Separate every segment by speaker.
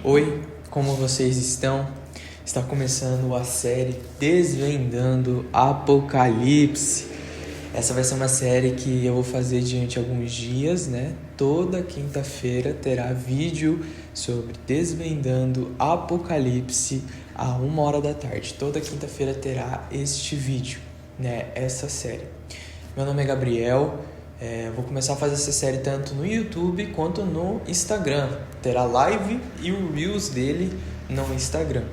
Speaker 1: Oi, como vocês estão? Está começando a série Desvendando Apocalipse. Essa vai ser uma série que eu vou fazer durante alguns dias, né? Toda quinta-feira terá vídeo sobre Desvendando Apocalipse a 1h da tarde. Toda quinta-feira terá este vídeo, né? Essa série. Meu nome é Gabriel. Vou começar a fazer essa série tanto no YouTube quanto no Instagram. Terá live e o Reels dele no Instagram.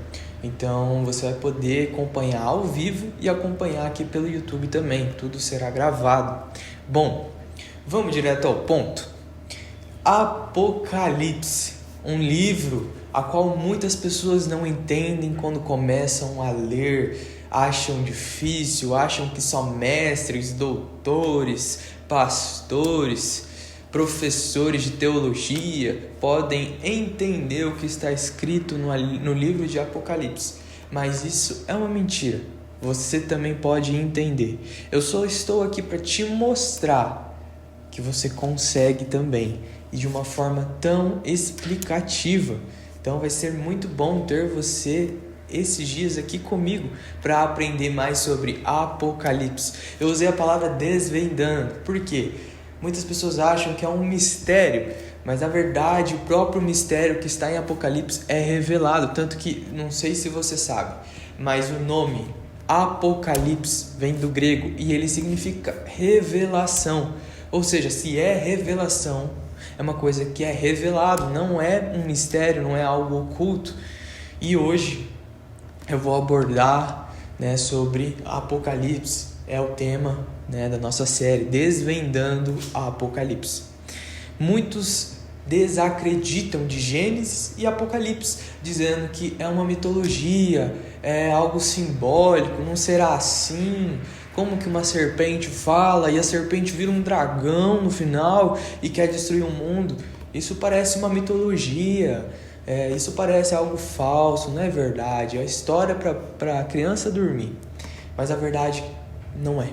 Speaker 1: Então você vai poder acompanhar ao vivo e acompanhar aqui pelo YouTube também. Tudo será gravado. Bom, vamos direto ao ponto. Apocalipse, um livro a qual muitas pessoas não entendem quando começam a ler. Acham difícil, acham que só mestres, doutores, pastores, professores de teologia podem entender o que está escrito no livro de Apocalipse. Mas isso é uma mentira. Você também pode entender. Eu só estou aqui para te mostrar que você consegue também, e de uma forma tão explicativa. Então vai ser muito bom ter você esses dias aqui comigo para aprender mais sobre Apocalipse. Eu usei a palavra desvendando, por quê? Muitas pessoas acham que é um mistério, mas na verdade o próprio mistério que está em Apocalipse é revelado, tanto que, não sei se você sabe, mas o nome Apocalipse vem do grego e ele significa revelação, ou seja, se é revelação, é uma coisa que é revelado, não é um mistério, não é algo oculto. E hoje eu vou abordar, sobre Apocalipse, é o tema, da nossa série, Desvendando a Apocalipse. Muitos desacreditam de Gênesis e Apocalipse, dizendo que é uma mitologia, é algo simbólico, não será assim. Como que uma serpente fala e a serpente vira um dragão no final e quer destruir o mundo? Isso parece uma mitologia. Isso parece algo falso, não é verdade. É a história para a criança dormir. Mas a verdade não é.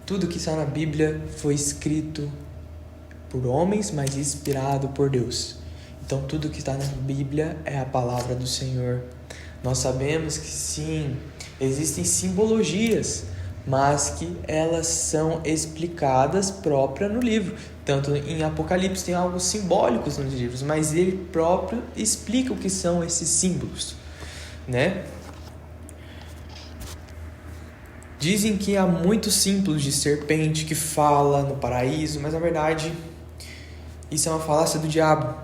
Speaker 1: Tudo que está na Bíblia foi escrito por homens, mas inspirado por Deus. Então tudo que está na Bíblia é a palavra do Senhor. Nós sabemos que sim, existem simbologias, mas que elas são explicadas própria no livro. Tanto em Apocalipse tem algo simbólicos nos livros, mas ele próprio explica o que são esses símbolos, Dizem que há muitos símbolos de serpente que fala no paraíso, mas na verdade isso é uma falácia do diabo,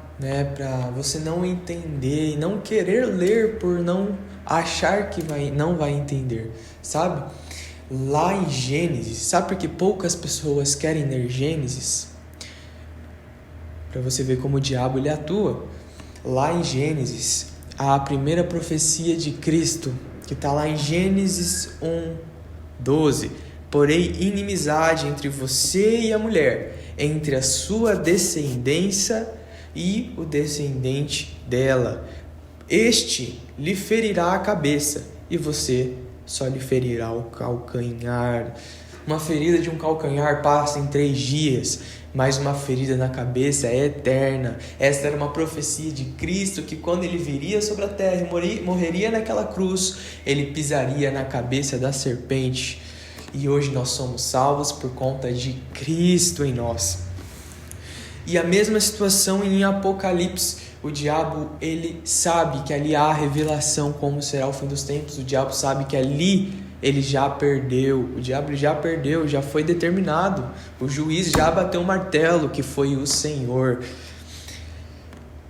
Speaker 1: para você não entender e não querer ler por não achar que não vai entender, sabe? Lá em Gênesis, sabe por que poucas pessoas querem ler Gênesis? Para você ver como o diabo ele atua. Lá em Gênesis, a primeira profecia de Cristo, que está lá em Gênesis 1:12. Porém, inimizade entre você e a mulher, entre a sua descendência e o descendente dela. Este lhe ferirá a cabeça e você só lhe ferirá o calcanhar. Uma ferida de um calcanhar passa em 3 dias, mas uma ferida na cabeça é eterna. Esta era uma profecia de Cristo, que quando ele viria sobre a terra e morreria naquela cruz, ele pisaria na cabeça da serpente. E hoje nós somos salvos por conta de Cristo em nós. E a mesma situação em Apocalipse. O diabo, ele sabe que ali há revelação como será o fim dos tempos. O diabo sabe que ali ele já perdeu. O diabo já perdeu, já foi determinado. O juiz já bateu o martelo, que foi o Senhor.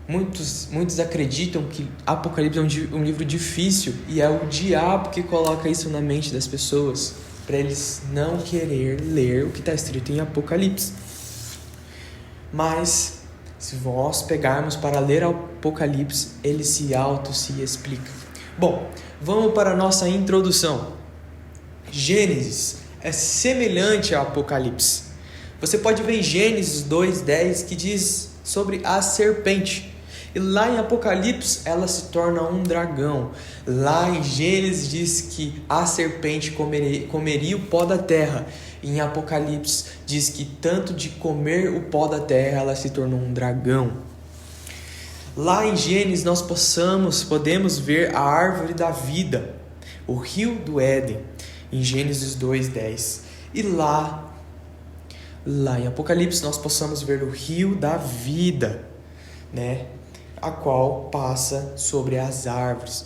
Speaker 1: Muitos acreditam que Apocalipse é um livro difícil e é o diabo que coloca isso na mente das pessoas, para eles não querer ler o que está escrito em Apocalipse. Mas se nós pegarmos para ler Apocalipse, ele se explica. Bom, vamos para a nossa introdução. Gênesis é semelhante a Apocalipse. Você pode ver em Gênesis 2:10 que diz sobre a serpente. E lá em Apocalipse ela se torna um dragão. Lá em Gênesis diz que a serpente comeria o pó da terra. Em Apocalipse diz que tanto de comer o pó da terra ela se tornou um dragão. Lá em Gênesis nós podemos ver a árvore da vida, o rio do Éden, em Gênesis 2:10. E lá em Apocalipse nós possamos ver o rio da vida, né? A qual passa sobre as árvores.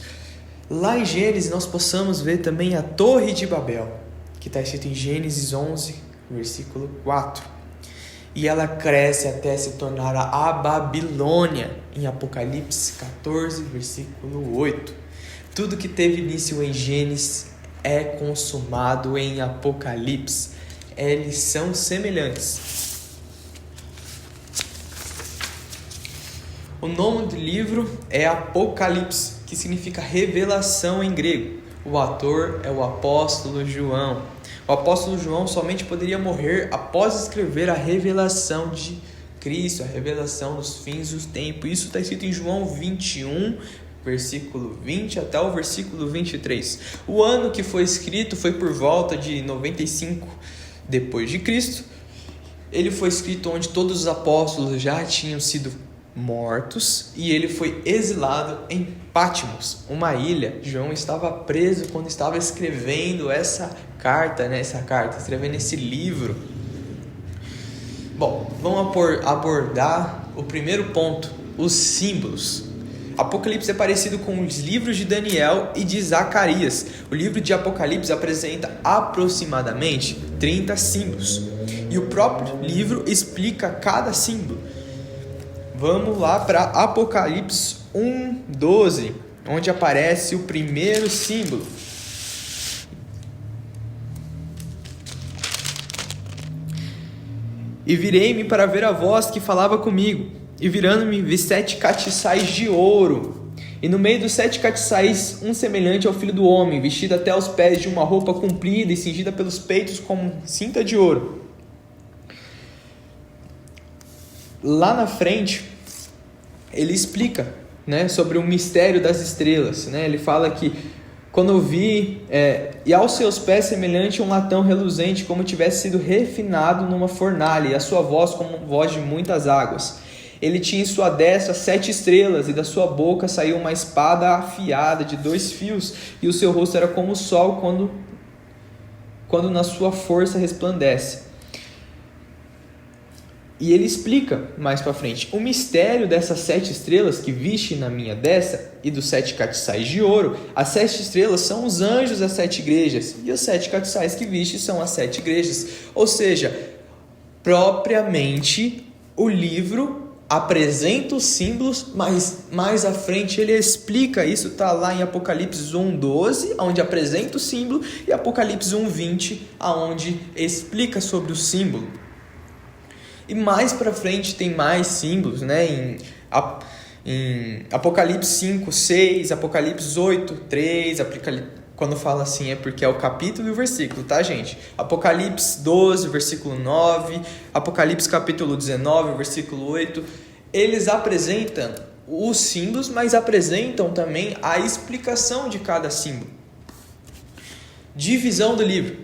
Speaker 1: Lá em Gênesis nós possamos ver também a Torre de Babel, que está escrito em Gênesis 11, versículo 4. E ela cresce até se tornar a Babilônia, em Apocalipse 14, versículo 8. Tudo que teve início em Gênesis é consumado em Apocalipse. Eles são semelhantes. O nome do livro é Apocalipse, que significa revelação em grego. O autor é o apóstolo João. O apóstolo João somente poderia morrer após escrever a revelação de Cristo, a revelação dos fins dos tempos. Isso está escrito em João 21, versículo 20 até o versículo 23. O ano que foi escrito foi por volta de 95 depois de Cristo. Ele foi escrito onde todos os apóstolos já tinham sido mortos e ele foi exilado em Patmos, uma ilha. João estava preso quando estava escrevendo essa carta, escrevendo esse livro. Bom, vamos abordar o primeiro ponto, os símbolos. Apocalipse é parecido com os livros de Daniel e de Zacarias. O livro de Apocalipse apresenta aproximadamente 30 símbolos e o próprio livro explica cada símbolo. Vamos lá para Apocalipse 1:12, onde aparece o primeiro símbolo. E virei-me para ver a voz que falava comigo, e virando-me vi 7 castiçais de ouro, e no meio dos 7 castiçais um semelhante ao filho do homem, vestido até os pés de uma roupa comprida e cingida pelos peitos com cinta de ouro. Lá na frente, ele explica, sobre o mistério das estrelas. Ele fala que quando eu vi, e aos seus pés semelhante a um latão reluzente, como tivesse sido refinado numa fornalha, e a sua voz como voz de muitas águas. Ele tinha em sua destra 7 estrelas, e da sua boca saiu uma espada afiada de 2 fios, e o seu rosto era como o sol quando na sua força resplandece. E ele explica mais para frente o mistério dessas 7 estrelas que viste na minha destra e dos 7 castiçais de ouro. As 7 estrelas são os anjos das 7 igrejas e os 7 castiçais que viste são as 7 igrejas. Ou seja, propriamente o livro apresenta os símbolos, mas mais à frente ele explica isso. Está lá em Apocalipse 1:12, onde apresenta o símbolo, e Apocalipse 1:20, onde explica sobre o símbolo. E mais para frente tem mais símbolos, em Apocalipse 5:6, Apocalipse 8:3, quando fala assim é porque é o capítulo e o versículo, tá, gente? Apocalipse 12, versículo 9, Apocalipse capítulo 19, versículo 8. Eles apresentam os símbolos, mas apresentam também a explicação de cada símbolo. Divisão do livro.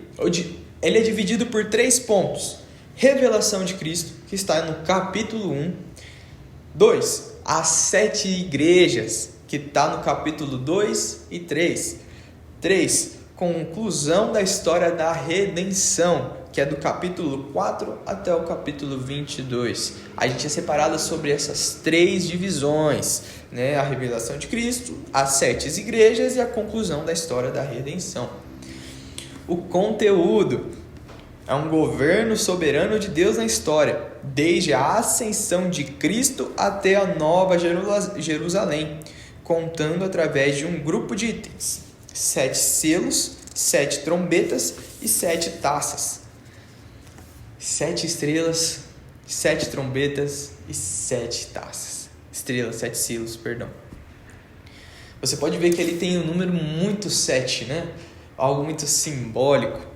Speaker 1: Ele é dividido por 3 pontos. Revelação de Cristo, que está no capítulo 1. 2. As 7 igrejas, que está no capítulo 2 e 3. 3. Conclusão da história da redenção, que é do capítulo 4 até o capítulo 22. A gente é separado sobre essas 3 divisões, a revelação de Cristo, as 7 igrejas e a conclusão da história da redenção. O conteúdo é um governo soberano de Deus na história, desde a ascensão de Cristo até a Nova Jerusalém, contando através de um grupo de itens: 7 selos, 7 trombetas e 7 taças. 7 estrelas, 7 trombetas e 7 taças. Estrelas, 7 selos, perdão. Você pode ver que ele tem um número muito 7, algo muito simbólico.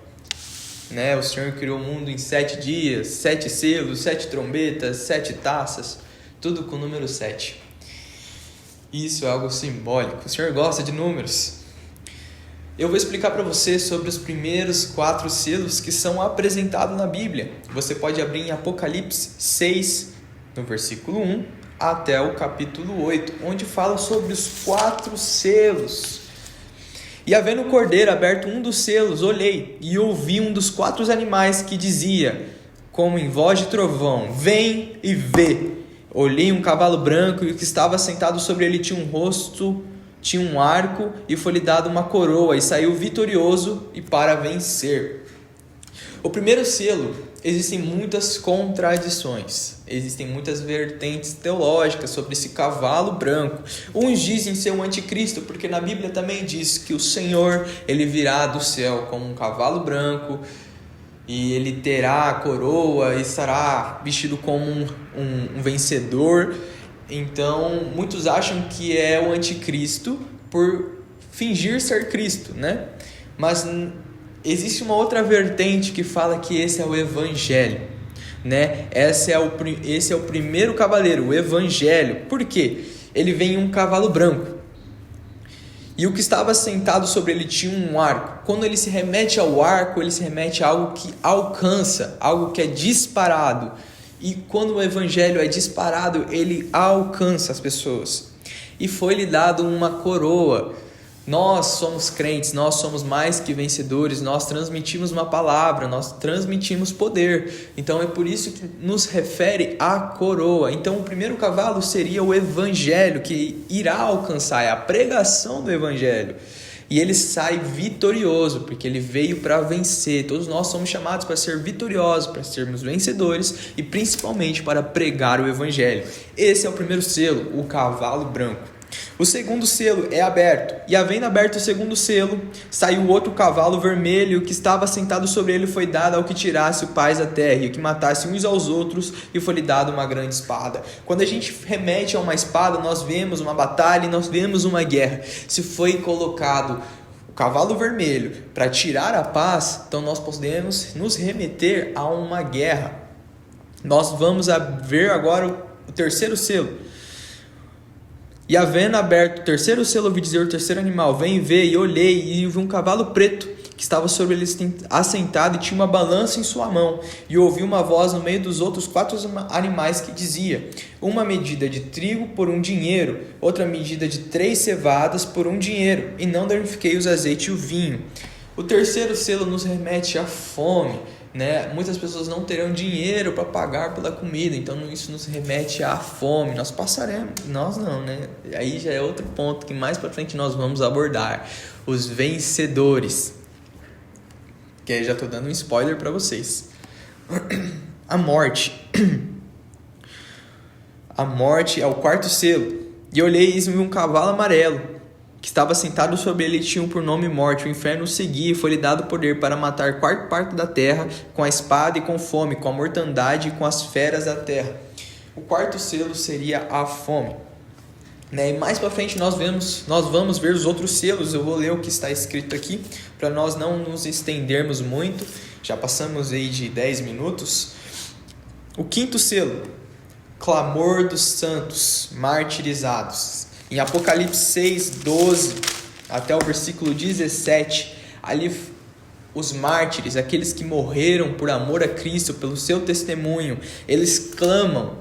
Speaker 1: O Senhor criou o mundo em 7 dias, 7 selos, 7 trombetas, 7 taças, tudo com o número 7. Isso é algo simbólico. O Senhor gosta de números. Eu vou explicar para você sobre os primeiros 4 selos que são apresentados na Bíblia. Você pode abrir em Apocalipse 6, no versículo 1, até o capítulo 8, onde fala sobre os 4 selos. E havendo o cordeiro aberto um dos selos, olhei e ouvi um dos 4 animais que dizia, como em voz de trovão, vem e vê. Olhei um cavalo branco e o que estava sentado sobre ele tinha um rosto, tinha um arco e foi-lhe dado uma coroa e saiu vitorioso e para vencer. O primeiro selo, existem muitas contradições, existem muitas vertentes teológicas sobre esse cavalo branco. Uns dizem ser um anticristo, porque na Bíblia também diz que o Senhor, ele virá do céu como um cavalo branco, e ele terá a coroa e estará vestido como um vencedor. Então, muitos acham que é o anticristo por fingir ser Cristo, né? Mas existe uma outra vertente que fala que esse é o Evangelho, né? Esse é o primeiro cavaleiro, o Evangelho. Por quê? Ele vem em um cavalo branco. E o que estava sentado sobre ele tinha um arco. Quando ele se remete ao arco, ele se remete a algo que alcança, algo que é disparado. E quando o Evangelho é disparado, ele alcança as pessoas. E foi-lhe dado uma coroa. Nós somos crentes, nós somos mais que vencedores, nós transmitimos uma palavra, nós transmitimos poder. Então é por isso que nos refere à coroa. Então o primeiro cavalo seria o Evangelho, que irá alcançar, é a pregação do Evangelho. E ele sai vitorioso, porque ele veio para vencer. Todos nós somos chamados para ser vitoriosos, para sermos vencedores e principalmente para pregar o Evangelho. Esse é o primeiro selo, o cavalo branco. O segundo selo é aberto, e havendo aberto o segundo selo, saiu outro cavalo vermelho, que estava sentado sobre ele foi dado ao que tirasse o paz da terra, e que matasse uns aos outros, e foi-lhe dado uma grande espada. Quando a gente remete a uma espada, nós vemos uma batalha e nós vemos uma guerra. Se foi colocado o cavalo vermelho para tirar a paz, então nós podemos nos remeter a uma guerra. Nós vamos ver agora o terceiro selo. E havendo aberto o terceiro selo, ouvi dizer o terceiro animal, vem ver, e olhei, e vi um cavalo preto, que estava sobre ele assentado, e tinha uma balança em sua mão. E ouvi uma voz no meio dos outros 4 animais que dizia, uma medida de trigo por um dinheiro, outra medida de 3 cevadas por um dinheiro, e não danifiquei os azeites e o vinho. O terceiro selo nos remete à fome, né? Muitas pessoas não terão dinheiro para pagar pela comida, então isso nos remete à fome. Nós passaremos, nós não, né? Aí já é outro ponto que mais para frente nós vamos abordar, os vencedores, que aí já estou dando um spoiler para vocês. A morte é o quarto selo. E olhei e vi um cavalo amarelo, que estava sentado sobre ele, tinha por nome morte. O inferno o seguia e foi-lhe dado poder para matar 4 partes da terra, com a espada e com fome, com a mortandade e com as feras da terra. O quarto selo seria a fome, né? E mais para frente nós vamos ver os outros selos. Eu vou ler o que está escrito aqui, para nós não nos estendermos muito. Já passamos aí de 10 minutos. O quinto selo, clamor dos santos martirizados. Em Apocalipse 6, 12 até o versículo 17, ali os mártires, aqueles que morreram por amor a Cristo, pelo seu testemunho, eles clamam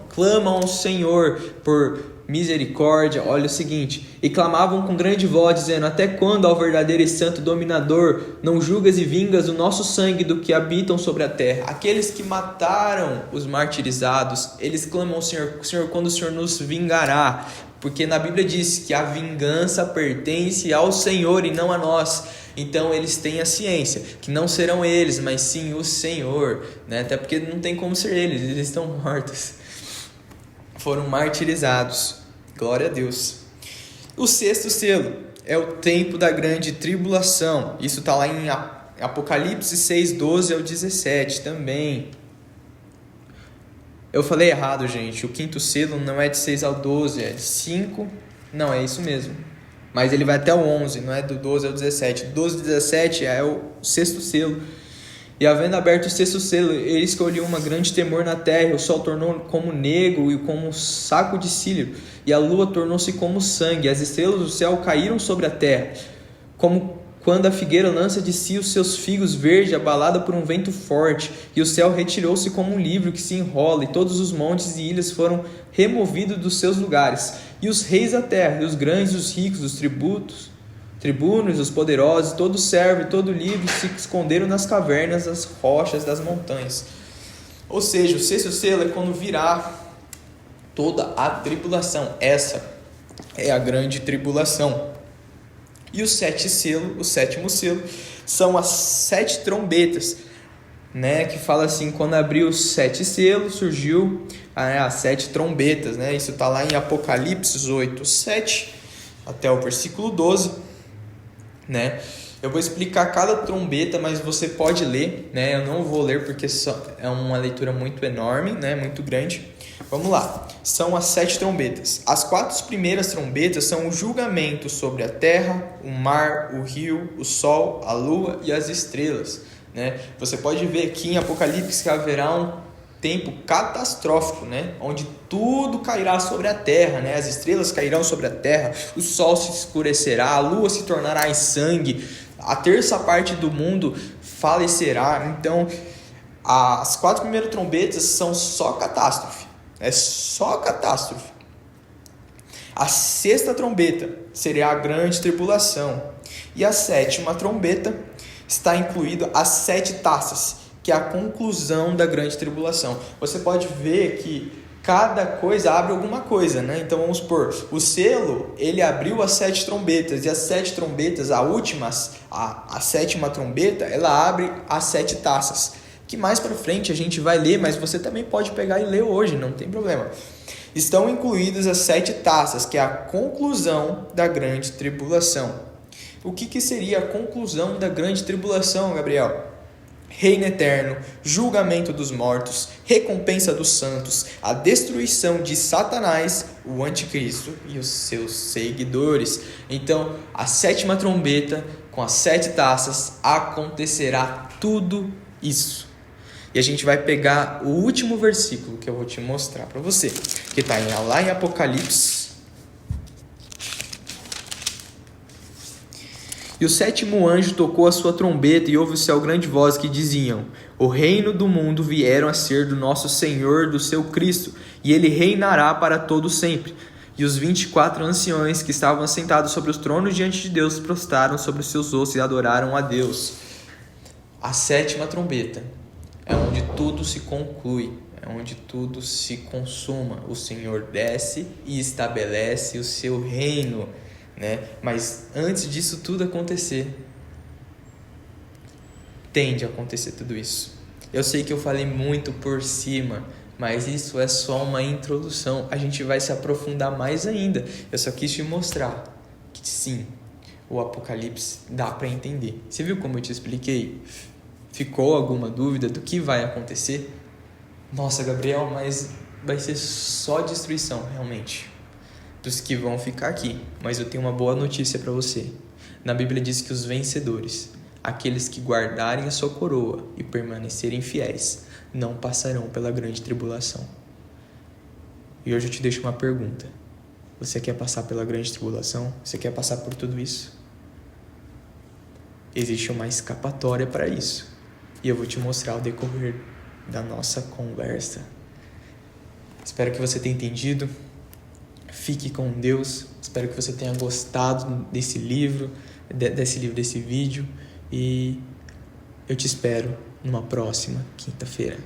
Speaker 1: ao Senhor por misericórdia. Olha o seguinte, e clamavam com grande voz, dizendo, até quando, ó verdadeiro e santo dominador, não julgas e vingas o nosso sangue do que habitam sobre a terra? Aqueles que mataram os martirizados, eles clamam ao Senhor, Senhor, quando o Senhor nos vingará? Porque na Bíblia diz que a vingança pertence ao Senhor e não a nós. Então eles têm a ciência que não serão eles, mas sim o Senhor, né? Até porque não tem como ser eles estão mortos. Foram martirizados. Glória a Deus. O sexto selo é o tempo da grande tribulação. Isso está lá em Apocalipse 6, 12 ao 17 também. Eu falei errado, gente. O quinto selo não é de 6 ao 12, é de 5. Não, é isso mesmo. Mas ele vai até o 11, não é do 12 ao 17. 12 ao 17 é o sexto selo. E havendo aberto o sexto selo, eles que olhou uma grande temor na terra. O sol tornou como negro e como um saco de cílio. E a lua tornou-se como sangue. As estrelas do céu caíram sobre a terra, como quando a figueira lança de si os seus figos verdes, abalada por um vento forte, e o céu retirou-se como um livro que se enrola, e todos os montes e ilhas foram removidos dos seus lugares, e os reis da terra, e os grandes, os ricos, os tribunos, os poderosos, todo servo e todo livre se esconderam nas cavernas, das rochas, das montanhas. Ou seja, o sexto selo é quando virá toda a tribulação. Essa é a grande tribulação. E o sétimo selo, são as 7 trombetas, né? Que fala assim, quando abriu os 7 selos, surgiu as 7 trombetas, né? Isso está lá em Apocalipse 8, 7, até o versículo 12, né? Eu vou explicar cada trombeta, mas você pode ler, né? Eu não vou ler porque é uma leitura muito enorme, né? Muito grande. Vamos lá, são as 7 trombetas. As 4 primeiras trombetas são o julgamento sobre a terra, o mar, o rio, o sol, a lua e as estrelas, né? Você pode ver aqui em Apocalipse que haverá um tempo catastrófico, né? Onde tudo cairá sobre a terra, né? As estrelas cairão sobre a terra, o sol se escurecerá, a lua se tornará em sangue, a terça parte do mundo falecerá. Então, as 4 primeiras trombetas são só catástrofe. É só catástrofe. A 6ª trombeta seria a grande tribulação. E a 7ª trombeta está incluída as 7 taças, que é a conclusão da grande tribulação. Você pode ver que cada coisa abre alguma coisa, né? Então vamos supor, o selo, ele abriu as 7 trombetas, e as 7 trombetas, a 7ª trombeta, ela abre as 7 taças. Que mais para frente a gente vai ler, mas você também pode pegar e ler hoje, não tem problema. Estão incluídas as 7 taças, que é a conclusão da grande tribulação. O que seria a conclusão da grande tribulação, Gabriel? Reino eterno, julgamento dos mortos, recompensa dos santos, a destruição de Satanás, o anticristo e os seus seguidores. Então, a 7ª trombeta, com as 7 taças, acontecerá tudo isso. E a gente vai pegar o último versículo que eu vou te mostrar para você, que está lá em Apocalipse. E o 7º anjo tocou a sua trombeta, e ouve-se a grande voz que diziam: o reino do mundo vieram a ser do nosso Senhor, do seu Cristo, e ele reinará para todo sempre. E os 24 anciões que estavam sentados sobre os tronos diante de Deus prostraram sobre os seus ossos e adoraram a Deus. A 7ª trombeta é onde tudo se conclui, é onde tudo se consuma. O Senhor desce e estabelece o seu reino, né? Mas antes disso tudo acontecer, tende a acontecer tudo isso. Eu sei que eu falei muito por cima, mas isso é só uma introdução. A gente vai se aprofundar mais ainda. Eu só quis te mostrar que sim, o Apocalipse dá para entender. Você viu como eu te expliquei? Ficou alguma dúvida do que vai acontecer? Nossa, Gabriel, mas vai ser só destruição, realmente, dos que vão ficar aqui. Mas eu tenho uma boa notícia para você. Na Bíblia diz que os vencedores, aqueles que guardarem a sua coroa e permanecerem fiéis, não passarão pela grande tribulação. E hoje eu te deixo uma pergunta. Você quer passar pela grande tribulação? Você quer passar por tudo isso? Existe uma escapatória para isso. E eu vou te mostrar ao decorrer da nossa conversa. Espero que você tenha entendido. Fique com Deus. Espero que você tenha gostado desse vídeo. E eu te espero numa próxima quinta-feira.